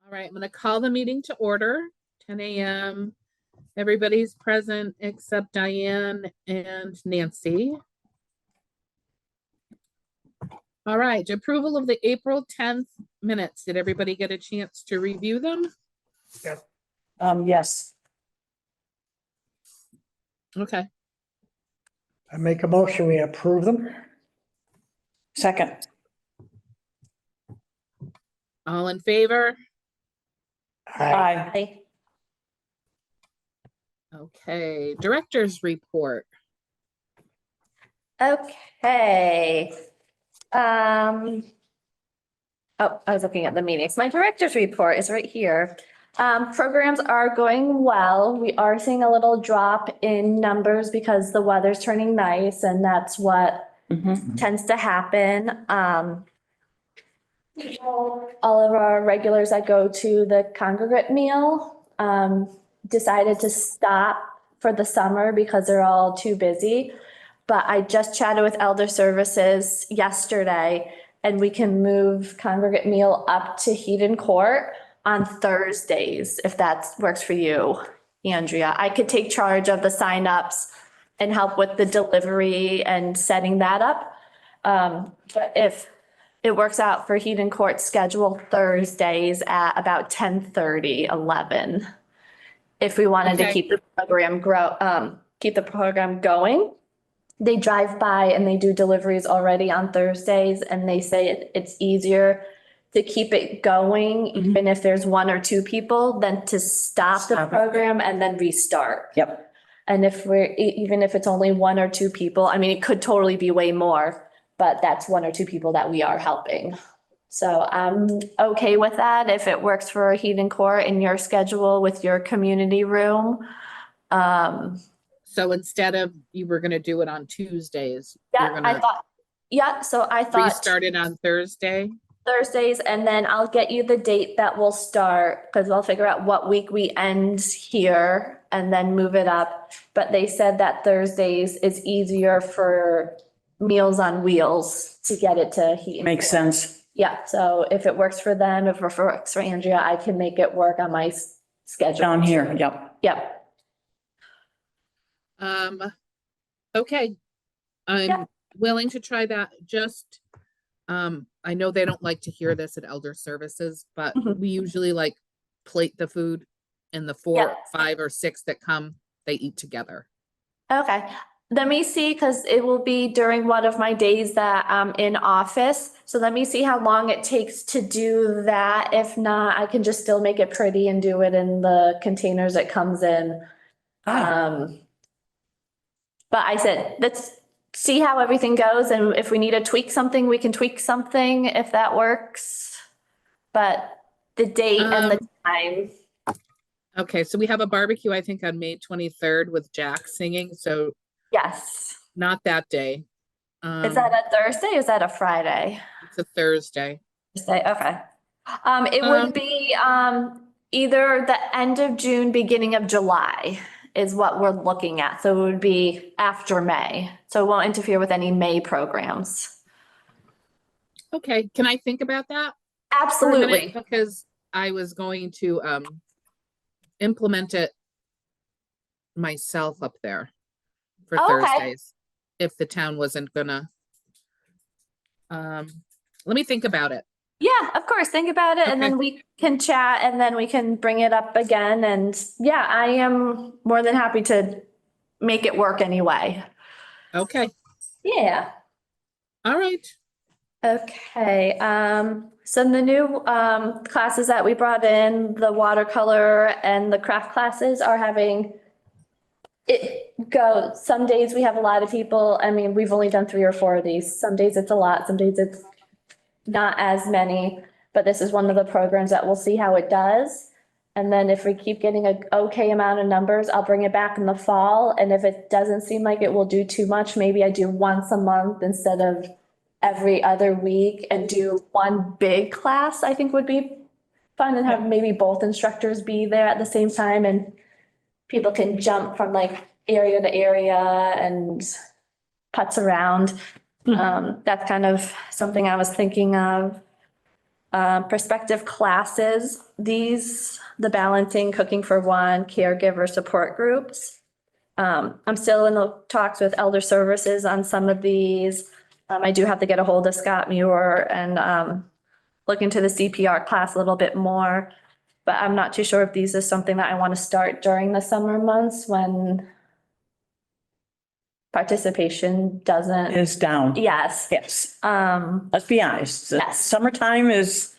All right, I'm going to call the meeting to order, 10 a.m. Everybody's present except Diane and Nancy. All right, approval of the April 10th minutes. Did everybody get a chance to review them? Yes. Okay, I make a motion, we approve them. Second. all in favor? Aye. Okay, director's report. Okay. Oh, I was looking at the meetings. My director's report is right here. Programs are going well. We are seeing a little drop in numbers because the weather's turning nice and that's what tends to happen. All of our regulars that go to the congregate meal, decided to stop for the summer because they're all too busy. But I just chatted with Elder Services yesterday and we can move congregate meal up to Heaton Court on Thursdays, if that works for you, Andrea. I could take charge of the signups and help with the delivery and setting that up. But if it works out for Heaton Court, schedule Thursdays at about 10:30, 11. If we wanted to Okay. keep the program going. They drive by and they do deliveries already on Thursdays and they say it's easier to keep it going, even if there's one or two people, than to stop the Stop it. program and then restart. Yep. And if even if it's only one or two people, I mean, it could totally be way more, but that's one or two people that we are helping. So I'm okay with that if it works for Heaton Court in your schedule with your community room. So instead of you were going to do it on Tuesdays, Yeah, you're I going thought, yeah, so I to thought restart it on Thursday. Thursdays, and then I'll get you the date that we'll start, because we'll figure out what week we end here and then move it up. But they said that Thursdays is easier for Meals on Wheels to get it to Heaton. Makes sense. Yeah, so if it works for them, if it works for Andrea, I can make it work on my schedule. Down here, yep. Yep. Okay. I'm Yeah. willing to try that. Just, I know they don't like to hear this at Elder Services, but Mhm. we usually like plate the food and the 4, Yeah. 5 or 6 that come, they eat together. Okay, let me see, because it will be during one of my days that I'm in office. So let me see how long it takes to do that. If not, I can just still make it pretty and do it in the containers it comes in. But I said, let's see how everything goes. And if we need to tweak something, we can tweak something if that works. But the date and the time. Okay, so we have a barbecue, I think, on May 23rd with Jack singing, so Yes. not that day. Is that a Thursday or is that a Friday? It's a Thursday. Thursday, okay. It would be, either the end of June, beginning of July is what we're looking at. So it would be after May. So it won't interfere with any May programs. Okay, can I think about that for a minute? Absolutely. Because I was going to implement it myself up there for Okay. Thursdays, if the town wasn't gonna. Let me think about it. Yeah, of course. Think about it and Okay. then we can chat and then we can bring it up again. And yeah, I am more than happy to make it work anyway. Okay, Yeah. all right. Okay, so the new classes that we brought in, the watercolor and the craft classes are having it go. Some days we have a lot of people. I mean, we've only done 3 or 4 of these. Some days it's a lot, some days it's not as many, but this is one of the programs that we'll see how it does. And then if we keep getting a okay amount of numbers, I'll bring it back in the fall. And if it doesn't seem like it will do too much, maybe I do once a month instead of every other week and do one big class, I think would be fun, and have maybe both instructors be there at the same time and people can jump from like area to area and putz around. That's kind of something I was thinking of. Prospective classes. the balancing, cooking for one, caregiver support groups. I'm still in the talks with Elder Services on some of these. I do have to get a hold of Scott Muir and look into the CPR class a little bit more. But I'm not too sure if these is something that I want to start during the summer months when participation doesn't. Is down. Yes. Yes. Um, Let's be honest. Yes. Summertime is,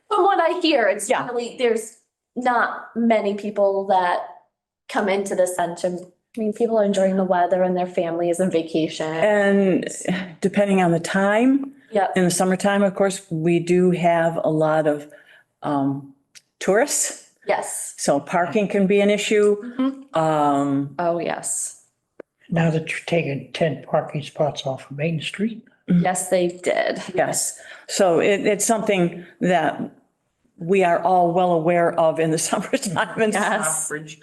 From what I hear, it's Yeah. really, there's not many people that come into the center. I mean, people are enjoying the weather and their families and vacation. and depending on the time, Yep, in the summertime, of course, we do have a lot of tourists. yes. So parking can be an issue. Mhm. Oh, yes. Now that you're taking 10 parking spots off of Main Street. Yes, they did. Yes. So it's something that we are all well aware of in the summertime in Yes. Stockbridge.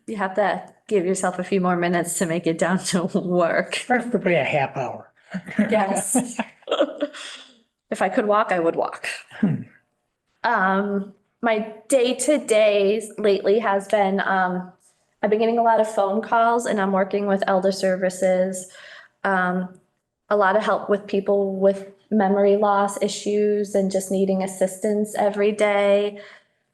You have to give yourself a few more minutes to make it down to work. Preferably a half hour. Yes. If I could walk, I would walk. My day-to-day lately has been, I've been getting a lot of phone calls and I'm working with Elder Services. A lot of help with people with memory loss issues and just needing assistance every day.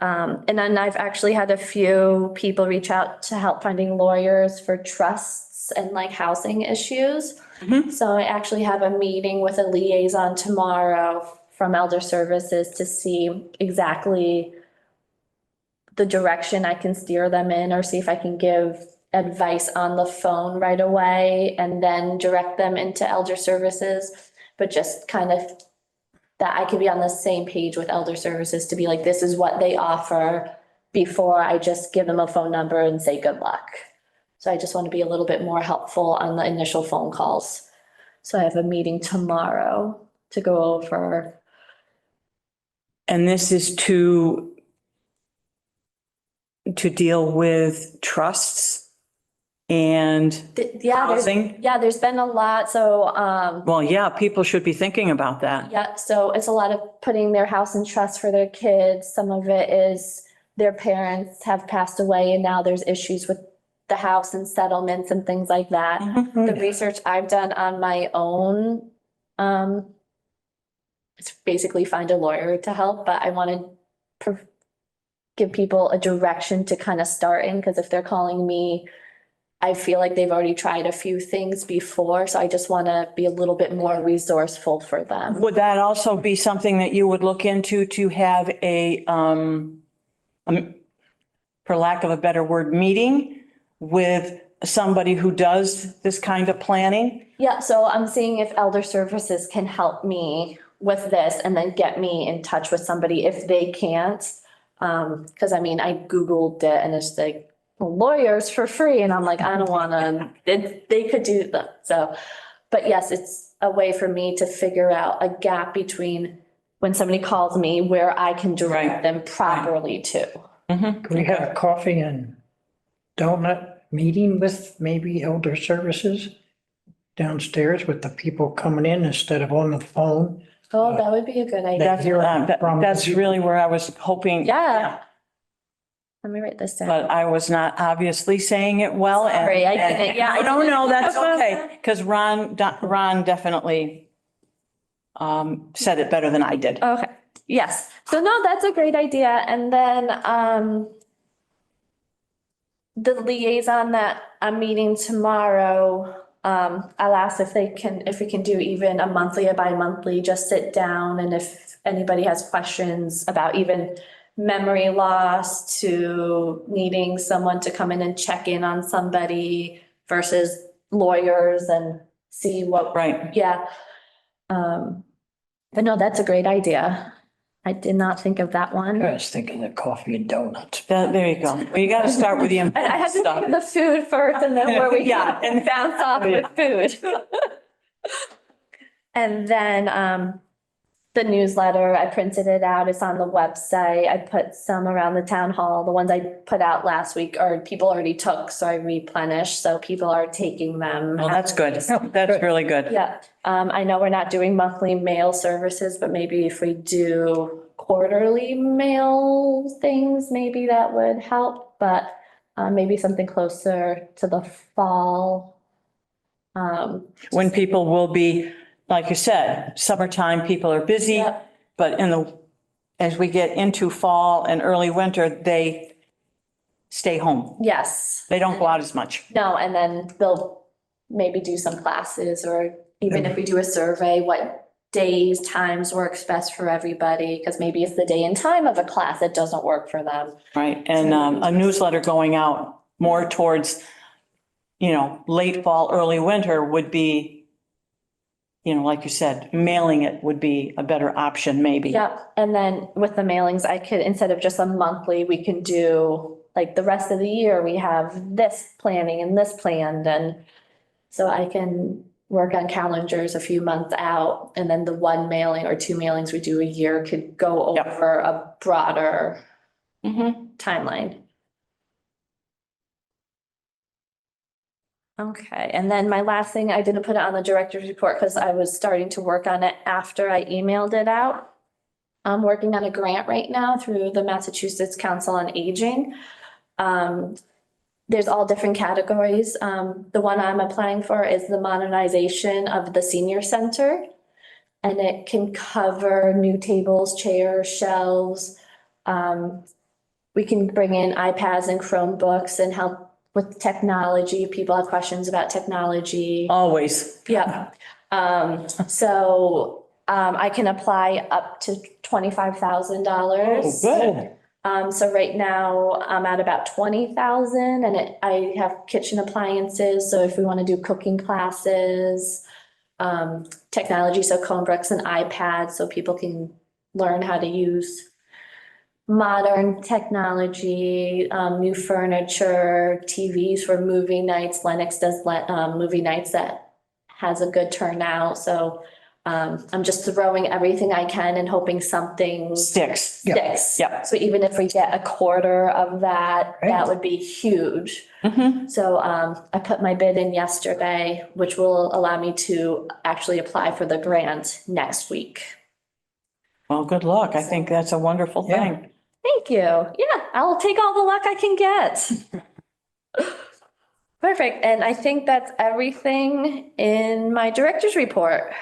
And then I've actually had a few people reach out to help finding lawyers for trusts and like housing issues. Mhm. So I actually have a meeting with a liaison tomorrow from Elder Services to see exactly the direction I can steer them in or see if I can give advice on the phone right away and then direct them into Elder Services. But just kind of that I could be on the same page with Elder Services to be like, this is what they offer before I just give them a phone number and say good luck. So I just want to be a little bit more helpful on the initial phone calls. So I have a meeting tomorrow to go over. And this is to deal with trusts and housing? There's been a lot. So, Well, yeah, people should be thinking about that. yeah, so it's a lot of putting their house in trust for their kids. Some of it is their parents have passed away and now there's issues with the house and settlements and things like that. The research I've done on my own, it's basically find a lawyer to help, but I want to give people a direction to kind of start in, because if they're calling me, I feel like they've already tried a few things before, so I just want to be a little bit more resourceful for them. Would that also be something that you would look into to have for lack of a better word, meeting with somebody who does this kind of planning? Yeah, so I'm seeing if Elder Services can help me with this and then get me in touch with somebody if they can't. Because I mean, I Googled it and it's like lawyers for free. And I'm like, I don't want to, they could do that. So, but yes, it's a way for me to figure out a gap between when somebody calls me where I can direct them properly to. Can we have a coffee and donut meeting with maybe Elder Services downstairs with the people coming in instead of on the phone? Oh, that would be a good idea. That's really where I was hoping. Yeah. Let me write this down. But I was not obviously saying it well. Sorry, I didn't, yeah. No, that's okay. Because Ron definitely said it better than I did. Okay, yes. So no, that's a great idea. And then the liaison that I'm meeting tomorrow, I'll ask if we can do even a monthly or bi-monthly, just sit down. And if anybody has questions about even memory loss to needing someone to come in and check in on somebody versus lawyers and see what. Right. Yeah. But no, that's a great idea. I did not think of that one. I was thinking of coffee and donuts. There you go. Well, you got to start with the I important had to stuff. think of the food first and then where we Yeah, can bounce off with food. And then the newsletter, I printed it out. It's on the website. I put some around the town hall. The ones I put out last week or people already took, so I replenished. So people are taking them. Well, that's good. That's really good. Yeah, I know we're not doing monthly mail services, but maybe if we do quarterly mail things, maybe that would help, but maybe something closer to the fall. When people will be, like you said, summertime, people are busy, Yep. but as we get into fall and early winter, they stay home. Yes. They don't go out as much. No, and then they'll maybe do some classes, or even if we do a survey, what days, times works best for everybody, because maybe it's the day and time of a class that doesn't work for them. Right, and a newsletter going out more towards, late fall, early winter would be, like you said, mailing it would be a better option, maybe. Yep, and then with the mailings, I could, instead of just a monthly, we can do, like, the rest of the year, we have this planning and this planned, and so I can work on calendars a few months out, and then the one mailing or two mailings we do a year could go Yep. over a broader Mhm. timeline. Okay, and then my last thing, I didn't put it on the director's report because I was starting to work on it after I emailed it out. I'm working on a grant right now through the Massachusetts Council on Aging. There's all different categories. The one I'm applying for is the modernization of the senior center. And it can cover new tables, chairs, shelves. We can bring in iPads and Chromebooks and help with technology. People have questions about technology. Always. Yeah. So I can apply up to $25,000. Good. So right now I'm at about 20,000, and I have kitchen appliances. So if we want to do cooking classes, technology, so Chromebooks and iPads, so people can learn how to use modern technology, new furniture, TVs for movie nights. Lennox does movie nights that has a good turnout. So I'm just throwing everything I can and hoping something Sticks. sticks. Yeah. So even if we get a quarter of that, Right. that would be huge. Mhm. So I put my bid in yesterday, which will allow me to actually apply for the grant next week. Well, good luck. I think that's a wonderful Yeah. thing. Thank you. Yeah, I'll take all the luck I can get. Perfect. And I think that's everything in my director's report.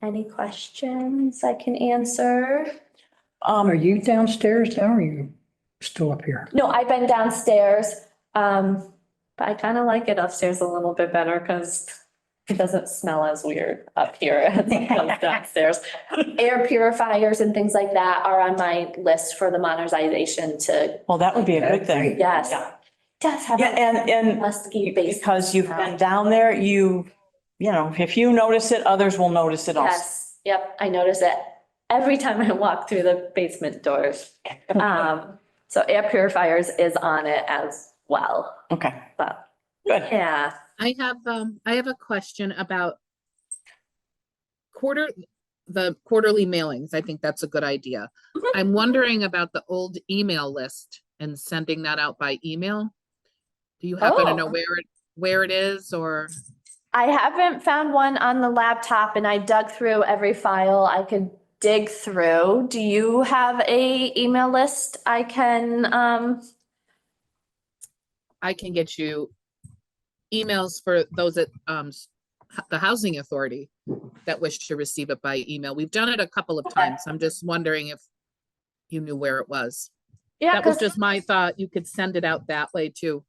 Any questions I can answer? Are you downstairs now or are you still up here? No, I've been downstairs. But I kind of like it upstairs a little bit better because it doesn't smell as weird up here as it does downstairs. Air purifiers and things like that are on my list for the modernization to, Well, that would be a good thing. yes. Yeah. Does have Yeah, a and musky base. because you've been down there, if you notice it, others will notice it also. Yes, yep, I notice it every time I walk through the basement doors. So air purifiers is on it as well, Okay, but good. yeah. I have a question about the quarterly mailings. I think that's a good idea. I'm wondering about the old email list and sending that out by email. Do you happen to know Oh. where it is, or? I haven't found one on the laptop and I dug through every file I could dig through. Do you have a email list I can, I can get you emails for those at the housing authority that wish to receive it by email. We've done it a couple of times. I'm just wondering if you knew where it was. yeah, That was because, just my thought. You could send it out that way too.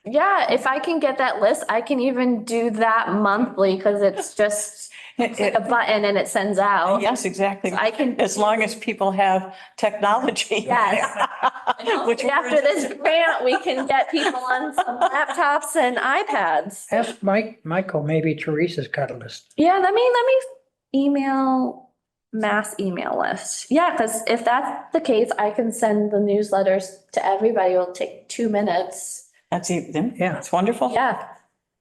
yeah, if I can get that list, I can even do that monthly because it's just a button and it sends out. Yes, exactly. I can, As long as people have technology. yes. Which After this grant, we can get people on some laptops and iPads. Ask Michael, maybe Teresa's got a list. Yeah, let me email mass email list. Yeah, because if that's the case, I can send the newsletters to everybody. It'll take 2 minutes. That's even, Yeah. it's wonderful. Yeah.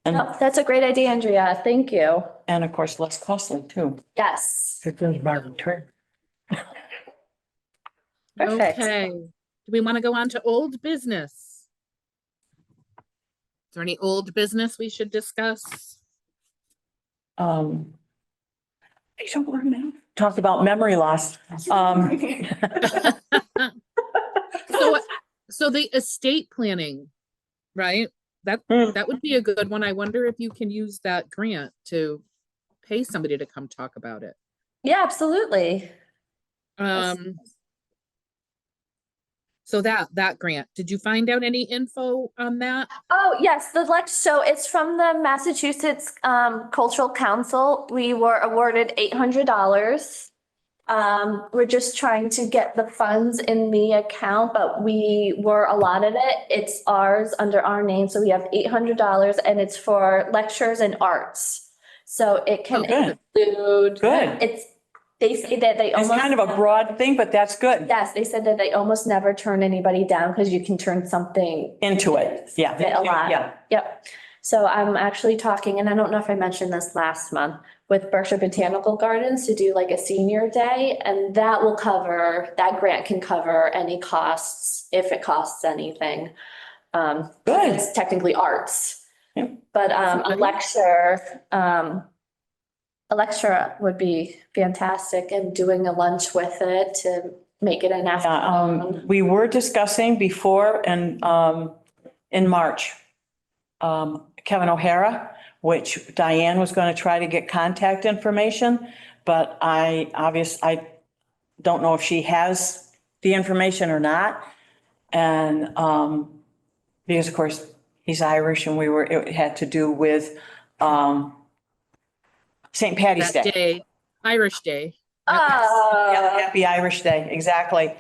And, No, that's a great idea, Andrea. Thank you. and of course, less costly too. Yes. It was my return. Perfect. Okay. Do we want to go on to old business? Is there any old business we should discuss? I don't remember. talk about memory loss. So, so the estate planning, right? That, Hmm. that would be a good one. I wonder if you can use that grant to pay somebody to come talk about it. Yeah, absolutely. So that grant, did you find out any info on that? Oh, yes, so it's from the Massachusetts Cultural Council. We were awarded $800. We're just trying to get the funds in the account, but we were allotted it. It's ours under our name, so we have $800 and it's for lectures and arts. So it can Oh, good. include. Good. They say that they It's almost. kind of a broad thing, but that's good. Yes, they said that they almost never turn anybody down because you can turn something. Into it, yeah. A lot. Yeah. Yep. So I'm actually talking, and I don't know if I mentioned this last month, with Berkshire Botanical Gardens to do like a senior day, and that grant can cover any costs, if it costs anything. Good. It's technically arts. Yeah. But Nice. a lecture would be fantastic, and doing a lunch with it to make it an afternoon. We were discussing before and in March, Kevin O'Hara, which Diane was going to try to get contact information, but I don't know if she has the information or not. And because of course he's Irish and it had to do with St. Patty's That Day. day, Irish Day. Yeah, Happy Irish Day, exactly.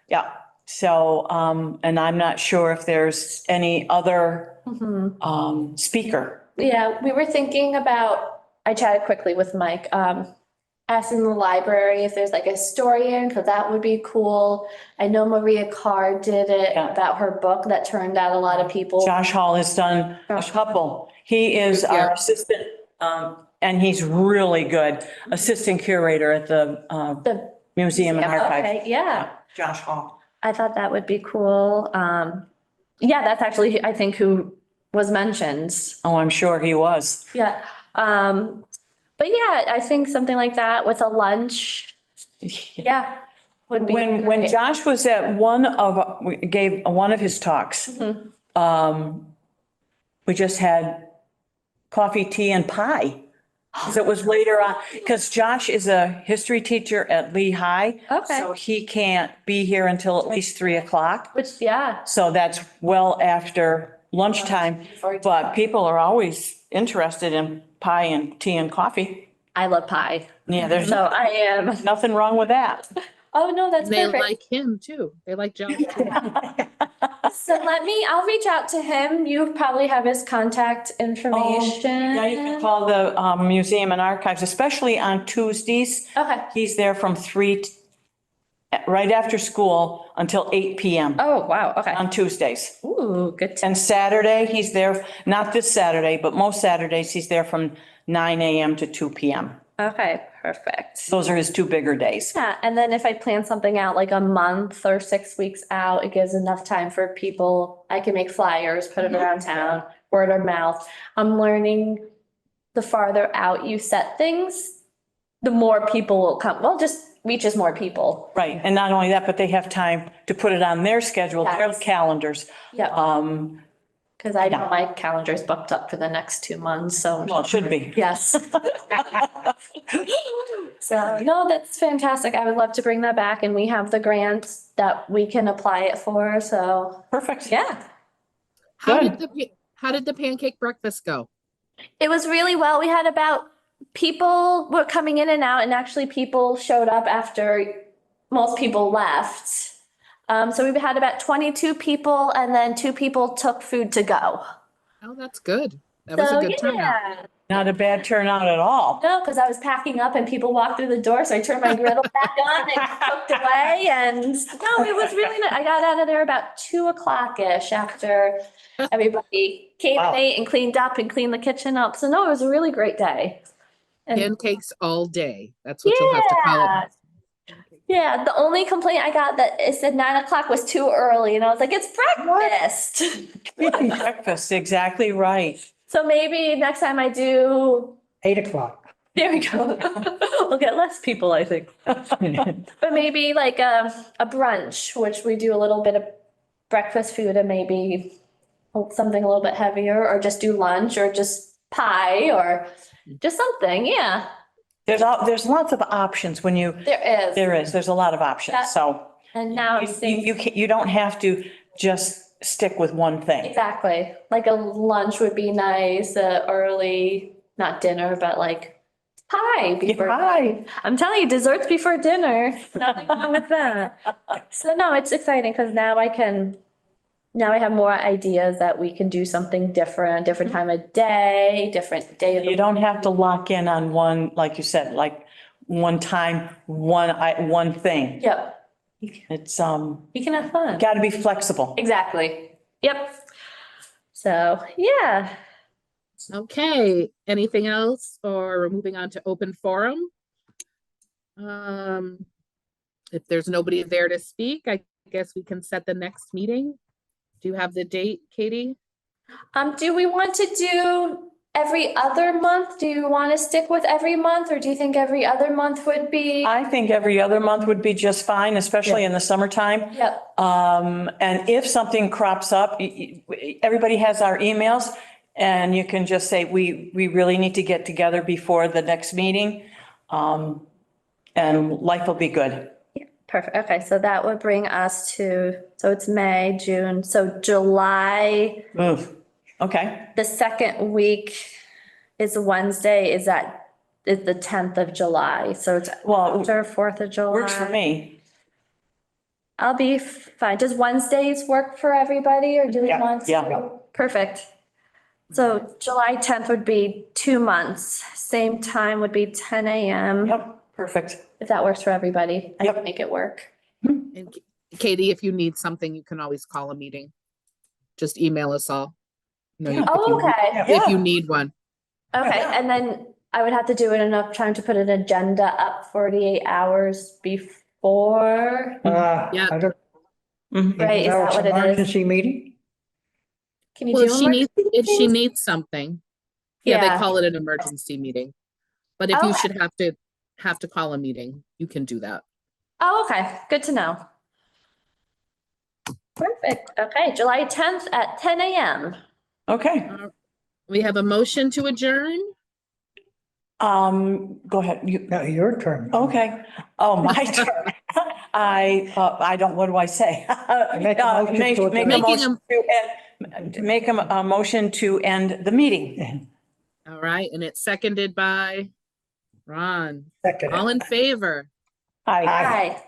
Yeah. So, and I'm not sure if there's any other speaker. Yeah, we were thinking about, I chatted quickly with Mike, asking the library if there's like a historian, because that would be cool. I know Maria Carr did it Yeah. about her book that turned out a lot of people. Josh Hall has done a couple. He is Yeah. our assistant, and he's really good, assistant curator at the The Museum and Archive. Okay, yeah, Josh Hall. I thought that would be cool. Yeah, that's actually, I think, who was mentioned. Oh, I'm sure he was. Yeah. But yeah, I think something like that with a lunch, yeah, would be When great. Josh was at gave one of his talks, we just had coffee, tea and pie. 'Cause it was later on, because Josh is a history teacher at Lehigh. Okay. So he can't be here until at least 3 o'clock. Which, yeah. So that's well after lunchtime, Before- but people are always interested in pie and tea and coffee. I love pie. Yeah, there's So I am, nothing wrong with that. oh, no, that's They perfect. like him too. They like Josh too. So I'll reach out to him. You probably have his contact information. Yeah, you can call the Museum and Archives, especially on Tuesdays. Okay. He's there from right after school until 8 PM Oh, wow. Okay. on Tuesdays. Ooh, good. And Saturday, he's there, not this Saturday, but most Saturdays, he's there from 9 AM to 2 PM. Okay, perfect. Those are his two bigger days. Yeah, and then if I plan something out like a month or 6 weeks out, it gives enough time for people. I can make flyers, put it around town, word of mouth. I'm learning the farther out you set things, the more people will come. Well, just reaches more people. Right, and not only that, but they have time to put it on their schedule, their Yes. calendars. Yeah, because I know my calendar's booked up for the next 2 months, so. Well, it should be. Yes. So, no, that's fantastic. I would love to bring that back, and we have the grant that we can apply it for, so, Perfect. yeah. How Good. how did the pancake breakfast go? It was really well. We had people were coming in and out, and actually people showed up after most people left. So we had about 22 people, and then 2 people took food to go. Oh, that's good. That was a So, good turnout. yeah. Not a bad turnout at all. No, because I was packing up and people walked through the door, so I turned my griddle back on and cooked away, and no, it was really nice. I got out of there about 2 o'clock-ish after everybody came Wow. and ate and cleaned up and cleaned the kitchen up. So no, it was a really great day. And Pancakes all day. That's what you'll have to call it. yeah, the only complaint I got that it said 9 o'clock was too early, and I was like, it's breakfast. Breakfast, exactly right. So maybe next time I do 8 o'clock. There we go. We'll get less people, I think. But maybe like a brunch, which we do a little bit of breakfast food and maybe something a little bit heavier, or just do lunch, or just pie, or just something, yeah. There's lots of options when you, There is. there's a lot of options, Yeah. so. And now I'm thinking. You don't have to just stick with one thing. Exactly. Like a lunch would be nice, early, not dinner, but like pie before. Pie. I'm telling you, desserts before dinner. Nothing wrong with that. So no, it's exciting because now I have more ideas that we can do something different time of day, different day of the You don't have to lock in on one, like you said, like one time, one thing. Yep. It's, You can have fun. got to be flexible. Exactly. Yep. So, yeah. Okay, anything else, or we're moving on to open forum? If there's nobody there to speak, I guess we can set the next meeting. Do you have the date, Katie? Do we want to do every other month? Do you want to stick with every month, or do you think every other month would be? I think every other month would be just fine, especially in the summertime. Yep. And if something crops up, everybody has our emails, and you can just say, we really need to get together before the next meeting. And life will be good. Perfect. Okay, so that would bring us to, so it's May, June, so July, Okay, the second week is Wednesday, is the 10th of July, so it's well, after 4th of July. works for me. I'll be fine. Does Wednesdays work for everybody, or do we want? Yeah. Perfect. So July 10th would be 2 months. Same time would be 10 a.m. Yep, perfect. If that works for everybody, I Yep. can make it work. And Katie, if you need something, you can always call a meeting. Just email us all. No, if Oh, you- okay. If you need one. Okay, Yeah. and then I would have to do it enough time to put an agenda up 48 hours before. Yeah. I don't. Mhm. Right, is that it's what it is? Emergency meeting? Can you Well, do if she emergencies? needs something, yeah, they Yeah. call it an emergency meeting. But if you Okay. should have to call a meeting, you can do that. Oh, okay, good to know. Perfect. Okay, July 10th at 10 a.m. Okay, We have a motion to adjourn. go ahead. No, your turn. Okay. Oh, my turn. I don't, what do I say? Make a motion Make to a adjourn. motion make a motion to end the meeting. All right, and it's seconded by Ron. Second. All in favor? Aye. Aye.